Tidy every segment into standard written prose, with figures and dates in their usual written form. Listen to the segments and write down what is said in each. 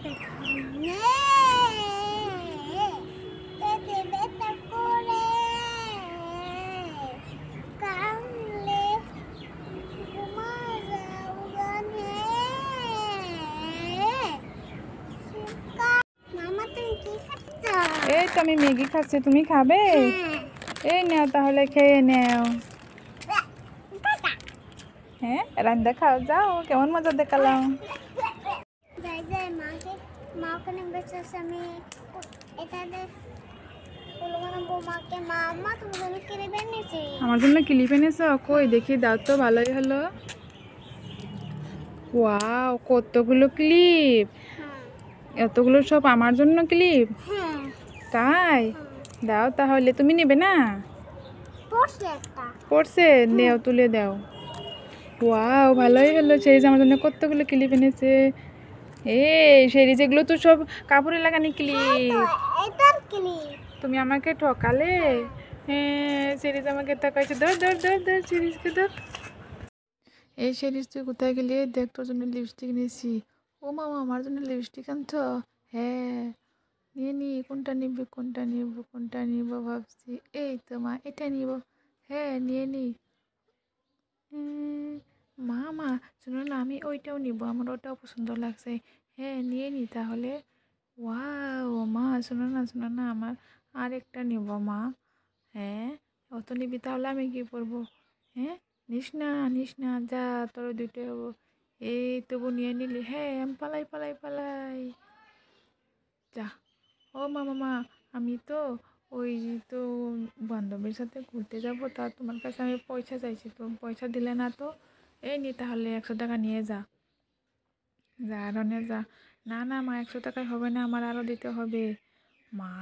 এই তো আমি ম্যাগি খাচ্ছি, তুমি খাবে? এই নাও তাহলে খেয়ে নাও। হ্যাঁ রান্না খাও, যাও। কেমন মজা দেখালাম। আমার জন্য ক্লিপ এনেছো? কই দেখি, দাও তো, ভালোই হলো। ওয়াও, কতগুলো ক্লিপ! এতগুলো সব আমার জন্য ক্লিপ? তাই? দাও তাহলে, তুমি নেবে না? পড়ছে, নেও, তুলে দাও। ওয়াও, ভালোই হলো। সেই যে আমার জন্য কতগুলো ক্লিপ এনেছে। এই সেই যেগুলো তো সব কাপড়ে লাগানি ক্লিপ। তুমি আমাকে ঠকালে। হ্যাঁ, সিরিজ আমাকে তাকাইছে। ধর ধর ধর ধর, সিরিজকে ধর। এই সিরিজ, তুই কোথায় গেলি? দেখ, তোর জন্য লিপস্টিক নিয়েছি। ও মামা, আমার জন্য লিপস্টিক আনছো? হ্যাঁ, নিয়ে নি। কোনটা নিব, কোনটা নিব, কোনটা নিব ভাবছি। এই তো মা, এটা নিব। হ্যাঁ, নিয়ে নি। মা মা, শোনো না, আমি ওইটাও নিব, আমার ওটাও পছন্দ লাগছে। হ্যাঁ, নিয়ে নি তাহলে। ওয়াও মা, শোনো না, শোনো না, আমার আরেকটা নিব মা। হ্যাঁ, অত নিবি তাহলে আমি কি করবো? হ্যাঁ, নিস না, নিস না, যা, তোর দুইটাই হবো। এই তবু নিয়ে নিলি। হ্যাঁ, আমি পালাই পালাই পালাই। যা। ও মামা, আমি তো ওই তো বান্ধবীর সাথে ঘুরতে যাব, তা তোমার কাছে আমি পয়সা চাইছি, তো পয়সা দিলে না তো। এই নি তাহলে 100 টাকা নিয়ে যা। যা রনে যা। না না মা, 100 টাকায় হবে না, আমার আরও দিতে হবে। মা,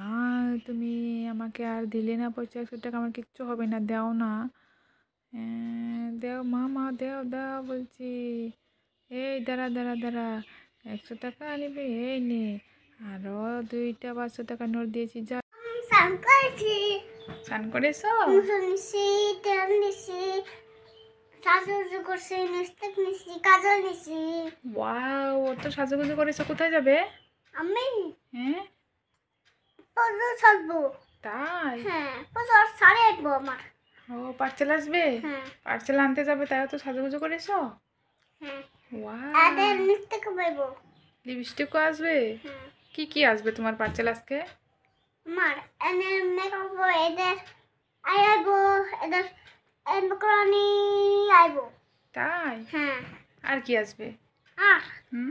তুমি আমাকে আর দিলে না পয়সা, 100 টাকা, আমার কিচ্ছু হবে না, দাও না। দেও মা, মা দেও, দাও বলছি। এই দাঁড়া দাঁড়া দাঁড়া, 100 টাকা নিবি? এই নে, আরও 2টা 500 টাকা নোট দিয়েছি, যা। স্নান করেছো? ওয়াও, অত সাজুগুজু করেছো, কোথায় যাবে? আমি? হ্যাঁ, তাই? ও, পার্সেল আসবে? পার্সেল আনতে যাবে, তাই তো সাজুগুজু করেছো? ওয়াও, লিপস্টিকও আসবে? কি কি আসবে তোমার পার্সেল আজকে? তাই? আর কি আসবে? হুম,